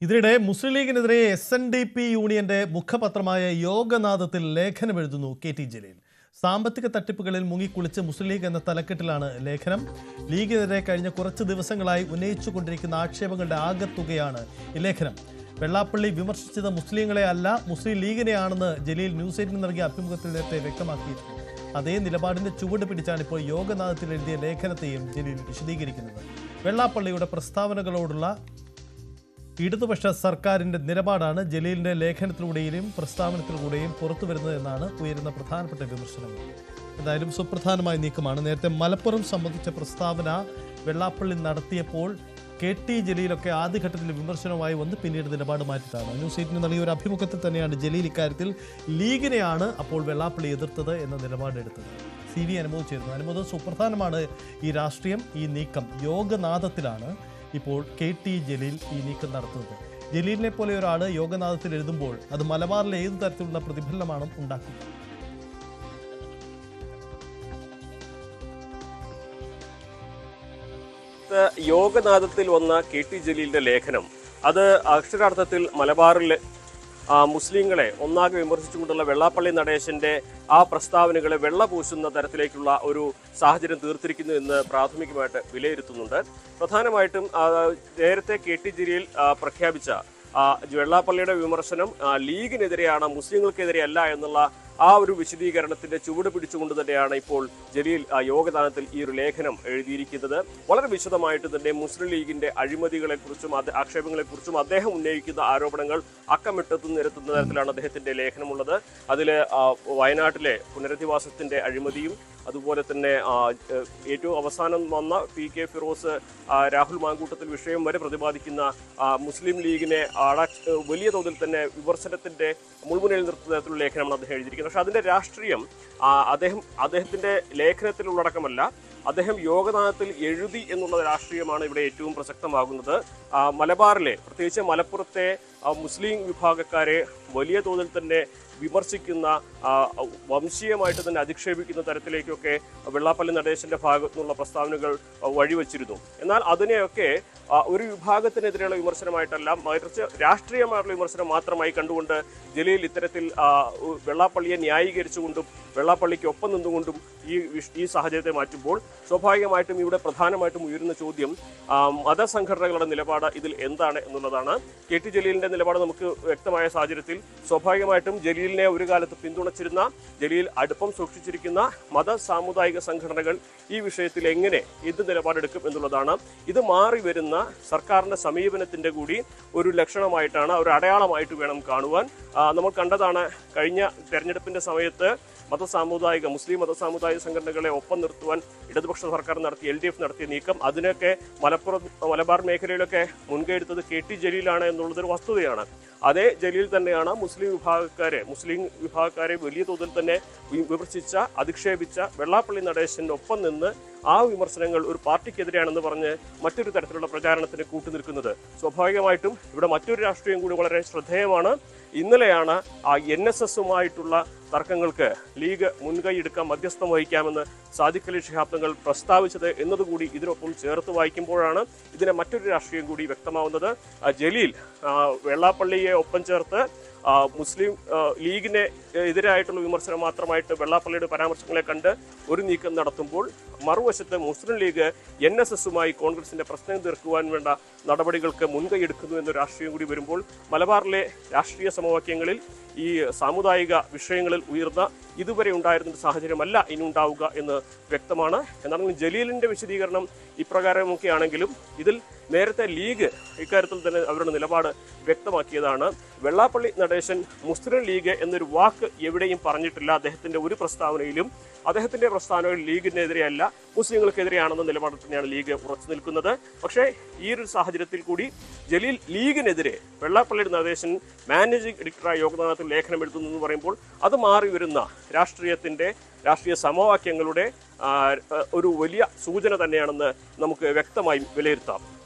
ഇതിനിടെ മുസ്ലിം ലീഗിനെതിരെ SNDP യൂണിയന്റെ മുഖപത്രമായ യോഗനാഥത്തിൽ ലേഖനമെഴുതുന്നു KT Jaleel. സാമ്പത്തിക തട്ടിപ്പുകളിൽ മുങ്ങിക്കുളിച്ച് മുസ്ലിം ലീഗ് എന്ന തലക്കെട്ടിലാണ് ലേഖനം. ലീഗിനെതിരെ കഴിഞ്ഞ കുറച്ച് ദിവസങ്ങളായി ഉന്നയിച്ചുകൊണ്ടിരിക്കുന്ന ആക്ഷേപങ്ങളുടെ ആകെത്തുകയാണ് ഈ ലേഖനം. വെള്ളാപ്പള്ളി വിമർശിച്ചത് മുസ്ലിങ്ങളെ അല്ല, മുസ്ലിം ലീഗിനെയാണെന്ന് ജലീൽ ന്യൂസ് 8 നൽകിയ അഭിമുഖത്തിൽ നേരത്തെ വ്യക്തമാക്കിയിരുന്നു. അതേ നിലപാടിന്റെ ചുവട് പിടിച്ചാണ് ഇപ്പോൾ യോഗനാഥത്തിൽ എഴുതിയ ലേഖനത്തെയും ജലീൽ വിശദീകരിക്കുന്നത്. വെള്ളാപ്പള്ളിയുടെ പ്രസ്താവനകളോടുള്ള ഇടതുപക്ഷ സർക്കാരിന്റെ നിലപാടാണ് ജലീലിന്റെ ലേഖനത്തിലൂടെയും പ്രസ്താവനത്തിലൂടെയും പുറത്തു വരുന്നത് എന്നാണ് ഉയരുന്ന പ്രധാനപ്പെട്ട വിമർശനങ്ങൾ. എന്തായാലും സുപ്രധാനമായ നീക്കമാണ്. നേരത്തെ മലപ്പുറം സംബന്ധിച്ച പ്രസ്താവന വെള്ളാപ്പള്ളി നടത്തിയപ്പോൾ KT ജലീലൊക്കെ ആദ്യഘട്ടത്തിൽ വിമർശനവുമായി വന്ന് പിന്നീട് നിലപാട് മാറ്റിയിട്ടാണ്. ന്യൂസ് 8 നൽകിയ ഒരു അഭിമുഖത്തിൽ തന്നെയാണ് ജലീൽ ഇക്കാര്യത്തിൽ ലീഗിനെയാണ് അപ്പോൾ വെള്ളാപ്പള്ളി എതിർത്തത് എന്ന നിലപാടെടുത്തത്. CV അനുമോദിച്ചിരുന്നു. അനുമോദം സുപ്രധാനമാണ്. ഈ രാഷ്ട്രീയം, ഈ നീക്കം യോഗനാഥത്തിലാണ് ഇപ്പോൾ KT ജലീൽ ഈ നീക്കം നടത്തുന്നത്. ജലീലിനെ പോലെ ഒരാൾ യോഗനാഥത്തിൽ എഴുതുമ്പോൾ അത് മലബാറിലെ ഏത് തരത്തിലുള്ള പ്രതിഫലനമാണ് ഉണ്ടാക്കുക? യോഗനാഥത്തിൽ വന്ന KT ജലീലിന്റെ ലേഖനം അത് അക്ഷരാർത്ഥത്തിൽ മലബാറിലെ മുസ്ലിങ്ങളെ ഒന്നാകെ വിമർശിച്ചുകൊണ്ടുള്ള വെള്ളാപ്പള്ളി നടേശന്റെ ആ പ്രസ്താവനകളെ വെള്ളപൂശുന്ന തരത്തിലേക്കുള്ള ഒരു സാഹചര്യം തീർത്തിരിക്കുന്നു എന്ന് പ്രാഥമികമായിട്ട് വിലയിരുത്തുന്നുണ്ട്. പ്രധാനമായിട്ടും നേരത്തെ KT ജലീൽ പ്രഖ്യാപിച്ച വെള്ളാപ്പള്ളിയുടെ വിമർശനം ലീഗിനെതിരെയാണ്, മുസ്ലിങ്ങൾക്കെതിരെയല്ല എന്നുള്ള ആ ഒരു വിശദീകരണത്തിന്റെ ചുവട് പിടിച്ചുകൊണ്ട് തന്നെയാണ് ഇപ്പോൾ ജലീൽ യോഗദാനത്തിൽ ഈ ഒരു ലേഖനം എഴുതിയിരിക്കുന്നത്. വളരെ വിശദമായിട്ട് തന്നെ മുസ്ലിം ലീഗിന്റെ അഴിമതികളെക്കുറിച്ചും ആക്ഷേപങ്ങളെക്കുറിച്ചും അദ്ദേഹം ഉന്നയിക്കുന്ന ആരോപണങ്ങൾ അക്കമിട്ടെത്തുന്ന നിരത്തുന്ന തരത്തിലാണ് അദ്ദേഹത്തിന്റെ ലേഖനമുള്ളത്. അതിൽ വയനാട്ടിലെ പുനരധിവാസത്തിന്റെ അഴിമതിയും അതുപോലെ തന്നെ ഏറ്റവും അവസാനം വന്ന PK ഫിറോസ് രാഹുൽ മാങ്കൂട്ടത്തിൽ വിഷയം വരെ പ്രതിപാദിക്കുന്ന മുസ്ലിം ലീഗിനെ വലിയ തോതിൽ തന്നെ വിമർശനത്തിന്റെ മുൾമുനയിൽ നിർത്തുന്ന തരത്തിലുള്ള ലേഖനമാണ് അദ്ദേഹം എഴുതിയിരിക്കുന്നത്. പക്ഷെ അതിന്റെ രാഷ്ട്രീയം അദ്ദേഹത്തിന്റെ ലേഖനത്തിൽ ഉള്ളടക്കമല്ല, അദ്ദേഹം യോഗദാനത്തിൽ എഴുതി എന്നുള്ള രാഷ്ട്രീയമാണ് ഇവിടെ ഏറ്റവും പ്രസക്തമാകുന്നത്. മലബാറിലെ, പ്രത്യേകിച്ച് മലപ്പുറത്തെ മുസ്ലിം വിഭാഗക്കാരെ വലിയ തോതിൽ തന്നെ വിമർശിക്കുന്ന, വംശീയമായിട്ട് തന്നെ അധിക്ഷേപിക്കുന്ന തരത്തിലേക്കൊക്കെ വെള്ളാപ്പള്ളി നടേശന്റെ ഭാഗത്തു നിന്നുള്ള പ്രസ്താവനകൾ വഴിവെച്ചിരുന്നു. എന്നാൽ അതിനെയൊക്കെ ഒരു വിഭാഗത്തിനെതിരെയുള്ള വിമർശനമായിട്ടല്ല, മറിച്ച് രാഷ്ട്രീയമായിട്ടുള്ള വിമർശനം മാത്രമായി കണ്ടുകൊണ്ട് ജലീൽ ഇത്തരത്തിൽ വെള്ളാപ്പള്ളിയെ ന്യായീകരിച്ചുകൊണ്ടും വെള്ളാപ്പള്ളിക്ക് ഒപ്പം നിന്നുകൊണ്ടും ഈ സാഹചര്യത്തെ മാറ്റുമ്പോൾ സ്വാഭാവികമായിട്ടും ഇവിടെ പ്രധാനമായിട്ടും ഉയരുന്ന ചോദ്യം മതസംഘടനകളുടെ നിലപാട് ഇതിൽ എന്താണ് എന്നുള്ളതാണ്. KT ജലീലിന്റെ നിലപാട് നമുക്ക് വ്യക്തമായ സാഹചര്യത്തിൽ സ്വാഭാവികമായിട്ടും ജലീലിനെ ഒരു കാലത്ത് പിന്തുണച്ചിരുന്ന, ജലീൽ അടുപ്പം സൂക്ഷിച്ചിരിക്കുന്ന മത സാമുദായിക സംഘടനകൾ ഈ വിഷയത്തിൽ എങ്ങനെ എന്ത് നിലപാടെടുക്കും എന്നുള്ളതാണ്. ഇത് മാറി വരുന്ന സർക്കാരിന്റെ സമീപനത്തിന്റെ കൂടി ഒരു ലക്ഷണമായിട്ടാണ്, ഒരു അടയാളമായിട്ട് വേണം കാണുവാൻ. നമ്മൾ കണ്ടതാണ് കഴിഞ്ഞ തെരഞ്ഞെടുപ്പിന്റെ സമയത്ത് മുസ്ലിം മതസാമുദായിക സംഘടനകളെ ഒപ്പം നിർത്തുവാൻ ഇടതുപക്ഷ സർക്കാർ LDF നടത്തിയ നീക്കം. അതിനൊക്കെ മലബാർ മേഖലയിലൊക്കെ മുൻകൈ എടുത്തത് KT ജലീലാണ് എന്നുള്ളതൊരു വസ്തുതയാണ്. അതേ ജലീൽ തന്നെയാണ് മുസ്ലിം വിഭാഗക്കാരെ വലിയ തോതിൽ തന്നെ വിമർശിച്ച, അധിക്ഷേപിച്ച വെള്ളാപ്പള്ളി നടേശന്റെ ഒപ്പം നിന്ന് ആ വിമർശനങ്ങൾ ഒരു പാർട്ടിക്കെതിരെയാണെന്ന് പറഞ്ഞ് മറ്റൊരു തരത്തിലുള്ള പ്രചാരണത്തിന് കൂട്ടുനിൽക്കുന്നത്. സ്വാഭാവികമായിട്ടും ഇവിടെ മറ്റൊരു രാഷ്ട്രീയം കൂടി വളരെ ശ്രദ്ധേയമാണ്. ഇന്നലെയാണ് NSSുമായിട്ടുള്ള തർക്കങ്ങൾക്ക് ലീഗ് മുൻകൈ എടുക്കാൻ മധ്യസ്ഥം വഹിക്കാമെന്ന് സാദിഖ് അലി ശിഹാബ് തങ്ങൾ പ്രസ്താവിച്ചത് എന്നതുകൂടി ഇതിനൊപ്പം ചേർത്ത് വായിക്കുമ്പോഴാണ് ഇതിനെ മറ്റൊരു രാഷ്ട്രീയം കൂടി വ്യക്തമാവുന്നത്. ജലീൽ വെള്ളാപ്പള്ളിയെ ഒപ്പം ചേർത്ത് മുസ്ലിം ലീഗിനെ എതിരായിട്ടുള്ള വിമർശനം മാത്രമായിട്ട് വെള്ളാപ്പള്ളിയുടെ പരാമർശങ്ങളെ കണ്ട് ഒരു നീക്കം നടത്തുമ്പോൾ മറുവശത്ത് മുസ്ലിം ലീഗ് NSSുമായി കോൺഗ്രസിന്റെ പ്രശ്നം തീർക്കുവാൻ വേണ്ട നടപടികൾക്ക് മുൻകൈ എടുക്കുന്നു എന്ന രാഷ്ട്രീയം കൂടി വരുമ്പോൾ മലബാറിലെ രാഷ്ട്രീയ സമവാക്യങ്ങളിൽ ഈ സാമുദായിക വിഷയങ്ങളിൽ ഉയർന്ന ഇതുവരെ ഉണ്ടായിരുന്ന സാഹചര്യമല്ല ഇനി ഉണ്ടാവുക എന്ന് വ്യക്തമാണ്. എന്നാണെങ്കിലും ജലീലിന്റെ വിശദീകരണം ഇപ്രകാരമൊക്കെ ആണെങ്കിലും ഇതിൽ നേരത്തെ ലീഗ് ഇക്കാര്യത്തിൽ തന്നെ അവരുടെ നിലപാട് വ്യക്തമാക്കിയതാണ്. വെള്ളാപ്പള്ളി നടേശൻ മുസ്ലിം ലീഗ് എന്നൊരു വാക്ക് എവിടെയും പറഞ്ഞിട്ടില്ല. അദ്ദേഹത്തിന്റെ ഒരു പ്രസ്താവനയിലും അദ്ദേഹത്തിന്റെ പ്രസ്താവനകൾ ലീഗിനെതിരെയല്ല, മുസ്ലിങ്ങൾക്കെതിരെയാണെന്ന നിലപാടിൽ തന്നെയാണ് ലീഗ് ഉറച്ചു നിൽക്കുന്നത്. പക്ഷേ ഈ ഒരു സാഹചര്യത്തിൽ കൂടി ജലീൽ ലീഗിനെതിരെ വെള്ളാപ്പള്ളിയുടെ നടേശൻ മാനേജിംഗ് എഡിറ്ററായ യോഗദാനത്തിൽ ലേഖനം എഴുതുന്നു എന്ന് പറയുമ്പോൾ അത് മാറി വരുന്ന രാഷ്ട്രീയ സമവാക്യങ്ങളുടെ ഒരു വലിയ സൂചന തന്നെയാണെന്ന് നമുക്ക് വ്യക്തമായി വിലയിരുത്താം.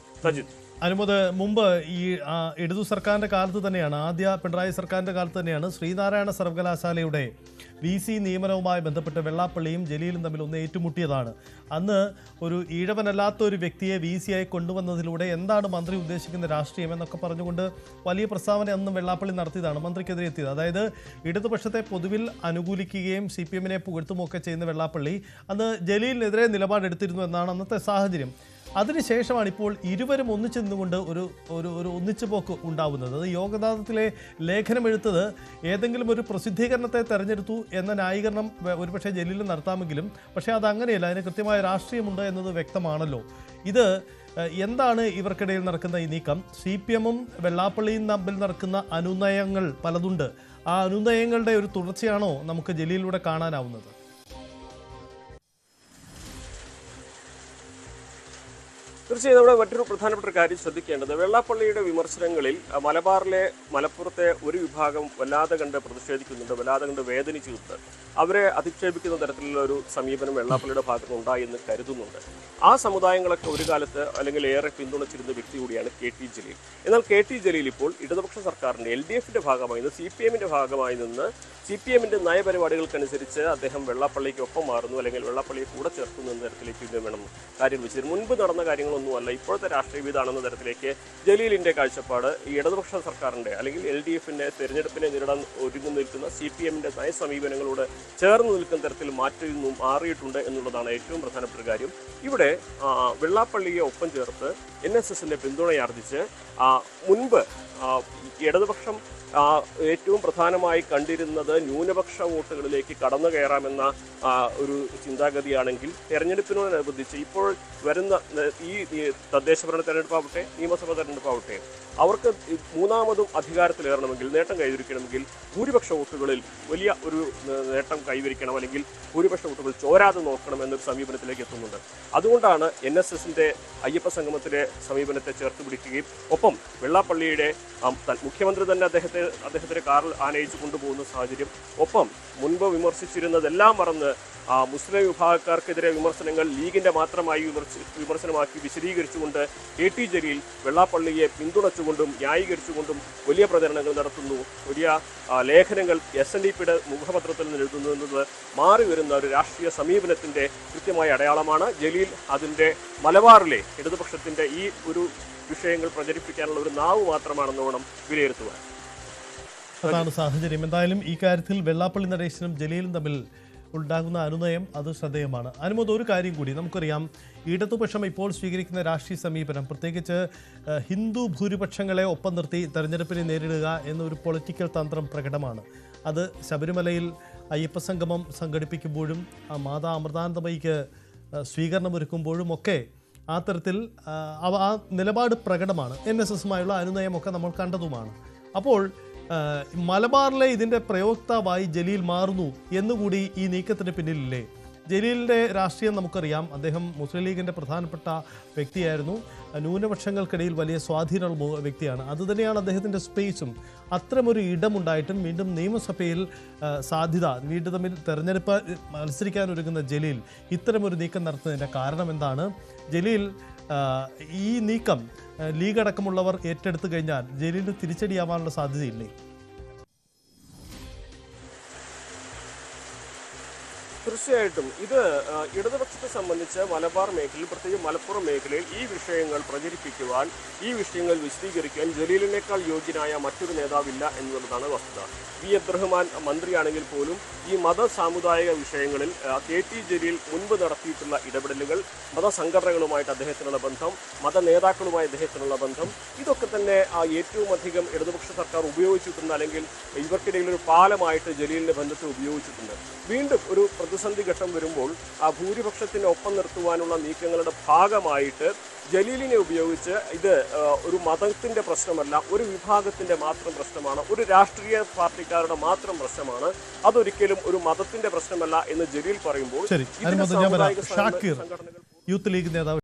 സജിത്. അനുമത് മുമ്പ് ഈ ഇടതു സർക്കാരിന്റെ കാലത്ത് തന്നെയാണ്, ആദ്യ പിണറായി സർക്കാരിന്റെ കാലത്ത് തന്നെയാണ് ശ്രീനാരായണ സർവകലാശാലയുടെ VC നിയമനവുമായി ബന്ധപ്പെട്ട് വെള്ളാപ്പള്ളിയും ജലീലും തമ്മിൽ ഒന്ന് ഏറ്റുമുട്ടിയതാണ്. അന്ന് ഒരു ഈഴവനല്ലാത്ത ഒരു വ്യക്തിയെ VC ആയി കൊണ്ടുവന്നതിലൂടെ എന്താണ് മന്ത്രി ഉദ്ദേശിക്കുന്ന രാഷ്ട്രീയം എന്നൊക്കെ പറഞ്ഞുകൊണ്ട് വലിയ പ്രസ്താവന അന്നും വെള്ളാപ്പള്ളി നടത്തിയതാണ്, മന്ത്രിക്കെതിരെ എത്തിയത്. അതായത് ഇടതുപക്ഷത്തെ പൊതുവിൽ അനുകൂലിക്കുകയും CPM-നെ പുകഴ്ത്തുമൊക്കെ ചെയ്യുന്ന വെള്ളാപ്പള്ളി അന്ന് ജലീലിനെതിരെ നിലപാടെടുത്തിരുന്നു എന്നാണ് അന്നത്തെ സാഹചര്യം. അതിനുശേഷമാണ് ഇപ്പോൾ ഇരുവരും ഒന്നിച്ചു നിന്നുകൊണ്ട് ഒരു ഒന്നിച്ചുപോക്ക് ഉണ്ടാവുന്നത്. അത് യോഗനാഥത്തിലെ ലേഖനം എഴുത്തത് ഏതെങ്കിലും ഒരു പ്രസിദ്ധീകരണത്തെ തെരഞ്ഞെടുത്തു എന്ന ന്യായീകരണം ഒരുപക്ഷെ ജലീലിൽ നടത്താമെങ്കിലും പക്ഷേ അതങ്ങനെയല്ല, അതിന് കൃത്യമായ രാഷ്ട്രീയമുണ്ട് എന്നത് വ്യക്തമാണല്ലോ. ഇത് എന്താണ് ഇവർക്കിടയിൽ നടക്കുന്ന ഈ നീക്കം? CPM-ഉം വെള്ളാപ്പള്ളിയും തമ്മിൽ നടക്കുന്ന അനുനയങ്ങൾ പലതുണ്ട്. ആ അനുനയങ്ങളുടെ ഒരു തുടർച്ചയാണോ നമുക്ക് ജലീലിലൂടെ കാണാനാവുന്നത്? തീർച്ചയായും നമ്മുടെ മറ്റൊരു പ്രധാനപ്പെട്ട ഒരു കാര്യം ശ്രദ്ധിക്കേണ്ടത്, വെള്ളാപ്പള്ളിയുടെ വിമർശനങ്ങളിൽ മലപ്പുറത്തെ ഒരു വിഭാഗം വല്ലാതെ കണ്ട് പ്രതിഷേധിക്കുന്നുണ്ട്, വല്ലാതെ കണ്ട് വേദനിച്ചിട്ടുണ്ട്. അവരെ അധിക്ഷേപിക്കുന്ന തരത്തിലുള്ള ഒരു സമീപനം വെള്ളാപ്പള്ളിയുടെ ഭാഗത്ത് ഉണ്ടായി എന്ന് കരുതുന്നുണ്ട്. ആ സമുദായങ്ങളൊക്കെ ഒരു കാലത്ത് അല്ലെങ്കിൽ ഏറെ പിന്തുണച്ചിരുന്ന വ്യക്തി കൂടിയാണ് KT ജലീൽ. എന്നാൽ KT ജലീൽ ഇപ്പോൾ ഇടതുപക്ഷ സർക്കാരിന്റെ LDF-ന്റെ ഭാഗമായി നിന്ന് CPM-ന്റെ ഭാഗമായി നിന്ന് CPM-ന്റെ നയപരിപാടികൾക്കനുസരിച്ച് അദ്ദേഹം വെള്ളാപ്പള്ളിക്കൊപ്പം മാറുന്നു, അല്ലെങ്കിൽ വെള്ളാപ്പള്ളിയെ കൂടെ ചേർക്കുന്നു എന്ന തരത്തിലേക്ക് വേണം കാര്യം വെച്ചത്. മുൻപ് നടന്ന കാര്യങ്ങളൊന്നുമല്ല, ഇപ്പോഴത്തെ രാഷ്ട്രീയ വിധാണെന്ന തരത്തിലേക്ക് ജലീലിന്റെ കാഴ്ചപ്പാട് ഈ ഇടതുപക്ഷ സർക്കാരിന്റെ അല്ലെങ്കിൽ LDF-ന്റെ തെരഞ്ഞെടുപ്പിനെ നേരിടാൻ ഒരുങ്ങി നിൽക്കുന്ന CPM-ന്റെ നയസമീപനങ്ങളോട് ചേർന്ന് നിൽക്കുന്ന തരത്തിൽ മാറിയിട്ടുണ്ട് എന്നുള്ളതാണ് ഏറ്റവും പ്രധാനപ്പെട്ട കാര്യം. ഇവിടെ വെള്ളാപ്പള്ളിയെ ഒപ്പം ചേർത്ത് NSS-ന്റെ പിന്തുണയാർജിച്ച് മുൻപ് ഇടതുപക്ഷം ഏറ്റവും പ്രധാനമായി കണ്ടിരുന്നത് ന്യൂനപക്ഷ വോട്ടുകളിലേക്ക് കടന്നു കയറാമെന്ന ഒരു ചിന്താഗതിയാണെങ്കിൽ തെരഞ്ഞെടുപ്പിനോടനുബന്ധിച്ച് ഇപ്പോൾ വരുന്ന ഈ തദ്ദേശഭരണ തെരഞ്ഞെടുപ്പാവട്ടെ നിയമസഭാ തെരഞ്ഞെടുപ്പാവട്ടെ അവർക്ക് മൂന്നാമതും അധികാരത്തിലേറണമെങ്കിൽ, നേട്ടം കൈവരിക്കണമെങ്കിൽ ഭൂരിപക്ഷ വോട്ടുകളിൽ വലിയ ഒരു നേട്ടം കൈവരിക്കണം, അല്ലെങ്കിൽ ഭൂരിപക്ഷ വോട്ടുകൾ ചോരാതെ നോക്കണം എന്നൊരു സമീപനത്തിലേക്ക് എത്തുന്നുണ്ട്. അതുകൊണ്ടാണ് NSS-ന്റെ അയ്യപ്പ സംഗമത്തിലെ സമീപനത്തെ ചേർത്ത് പിടിക്കുകയും ഒപ്പം വെള്ളാപ്പള്ളിയുടെ മുഖ്യമന്ത്രി തന്നെ അദ്ദേഹത്തിന്റെ കാറിൽ ആനയിച്ചു കൊണ്ടുപോകുന്ന സാഹചര്യം, ഒപ്പം മുൻപ് വിമർശിച്ചിരുന്നതെല്ലാം മറന്ന് മുസ്ലിം വിഭാഗക്കാർക്കെതിരെ വിമർശനങ്ങൾ ലീഗിന്റെ മാത്രമായി വിമർശനമാക്കി വിശദീകരിച്ചുകൊണ്ട് KT ജലീൽ വെള്ളാപ്പള്ളിയെ പിന്തുണച്ചുകൊണ്ടും ന്യായീകരിച്ചുകൊണ്ടും വലിയ പ്രചരണങ്ങൾ നടത്തുന്നു, വലിയ ലേഖനങ്ങൾ SNDP-യുടെ മുഖപത്രത്തിൽ നിന്ന് എഴുതുന്നു എന്നത് മാറി വരുന്ന ഒരു രാഷ്ട്രീയ സമീപനത്തിന്റെ കൃത്യമായ അടയാളമാണ്. ജലീൽ അതിന്റെ മലബാറിലെ ഇടതുപക്ഷത്തിന്റെ ഈ ഒരു വിഷയങ്ങൾ പ്രചരിപ്പിക്കാനുള്ള ഒരു നാവ് മാത്രമാണെന്ന് വേണം വിലയിരുത്തുവാൻ. അതാണ് സാഹചര്യം. എന്തായാലും ഈ കാര്യത്തിൽ വെള്ളാപ്പള്ളി നടേശനും ജലീലും തമ്മിൽ ഉണ്ടാകുന്ന അനുനയം അത് ശ്രദ്ധേയമാണ്. അനുമോദ്, ഒരു കാര്യം കൂടി നമുക്കറിയാം, ഇടതുപക്ഷം ഇപ്പോൾ സ്വീകരിക്കുന്ന രാഷ്ട്രീയ സമീപനം പ്രത്യേകിച്ച് ഹിന്ദു ഭൂരിപക്ഷങ്ങളെ ഒപ്പം നിർത്തി തെരഞ്ഞെടുപ്പിനെ നേരിടുക എന്നൊരു പൊളിറ്റിക്കൽ തന്ത്രം പ്രകടമാണ്. അത് ശബരിമലയിൽ അയ്യപ്പ സംഗമം സംഘടിപ്പിക്കുമ്പോഴും മാതാ അമൃതാനന്ദമയിക്ക് സ്വീകരണമൊരുക്കുമ്പോഴും ഒക്കെ ആ തരത്തിൽ ആ നിലപാട് പ്രകടമാണ്. NSS-മായുള്ള അനുനയമൊക്കെ നമ്മൾ കണ്ടതുമാണ്. അപ്പോൾ മലബാറിലെ ഇതിൻ്റെ പ്രയോക്താവായി ജലീൽ മാറുന്നു എന്നുകൂടി ഈ നീക്കത്തിന് പിന്നിലില്ലേ? ജലീലിൻ്റെ രാഷ്ട്രീയം നമുക്കറിയാം, അദ്ദേഹം മുസ്ലിം ലീഗിൻ്റെ പ്രധാനപ്പെട്ട വ്യക്തിയായിരുന്നു, ന്യൂനപക്ഷങ്ങൾക്കിടയിൽ വലിയ സ്വാധീനമുള്ള വ്യക്തിയാണ്. അതുതന്നെയാണ് അദ്ദേഹത്തിൻ്റെ സ്പേസും. അത്തരമൊരു ഇടമുണ്ടായിട്ടും വീണ്ടും നിയമസഭയിൽ സാധ്യത, വീണ്ടും തമ്മിൽ തെരഞ്ഞെടുപ്പ് മത്സരിക്കാനൊരുങ്ങുന്ന ജലീൽ ഇത്തരമൊരു നീക്കം നടത്തുന്നതിൻ്റെ കാരണം എന്താണ്? ജലീൽ ഈ നീക്കം ലീഗ് അടക്കമുള്ളവർ ഏറ്റെടുത്തു കഴിഞ്ഞാൽ ജലീലിന് തിരിച്ചടിയാവാനുള്ള സാധ്യതയില്ലേ? തീർച്ചയായിട്ടും ഇത് ഇടതുപക്ഷത്തെ സംബന്ധിച്ച് മലബാർ മേഖലയിൽ, പ്രത്യേകിച്ച് മലപ്പുറം മേഖലയിൽ ഈ വിഷയങ്ങൾ പ്രചരിപ്പിക്കുവാൻ, ഈ വിഷയങ്ങൾ വിശദീകരിക്കാൻ ജലീലിനേക്കാൾ യോഗ്യനായ മറ്റൊരു നേതാവില്ല എന്നുള്ളതാണ് വസ്തുത. അബ്ദുറഹ്മാൻ മന്ത്രിയാണെങ്കിൽ പോലും ഈ മത സാമുദായിക വിഷയങ്ങളിൽ KT ജലീൽ മുൻപ് നടത്തിയിട്ടുള്ള ഇടപെടലുകൾ, മതസംഘടനകളുമായിട്ട് അദ്ദേഹത്തിനുള്ള ബന്ധം, മത നേതാക്കളുമായി അദ്ദേഹത്തിനുള്ള ബന്ധം, ഇതൊക്കെ തന്നെ ഏറ്റവും അധികം ഇടതുപക്ഷ സർക്കാർ ഉപയോഗിച്ചിട്ടുണ്ട്, അല്ലെങ്കിൽ ഇവർക്കിടയിൽ ഒരു പാലമായിട്ട് ജലീലിന്റെ ബന്ധത്തെ ഉപയോഗിച്ചിട്ടുണ്ട്. വീണ്ടും ഒരു പ്രതിസന്ധി ഘട്ടം വരുമ്പോൾ ആ ഭൂരിപക്ഷത്തിന് ഒപ്പം നിർത്തുവാനുള്ള നീക്കങ്ങളുടെ ഭാഗമായിട്ട് ജലീലിനെ ഉപയോഗിച്ച് ഇത് ഒരു മതത്തിന്റെ പ്രശ്നമല്ല, ഒരു വിഭാഗത്തിന്റെ മാത്രം പ്രശ്നമാണ്, ഒരു രാഷ്ട്രീയ പാർട്ടിക്കാരുടെ മാത്രം പ്രശ്നമാണ്, അതൊരിക്കലും ഒരു മതത്തിന്റെ പ്രശ്നമല്ല എന്ന് ജലീൽ പറയുമ്പോൾ യൂത്ത് ലീഗ് നേതാവ്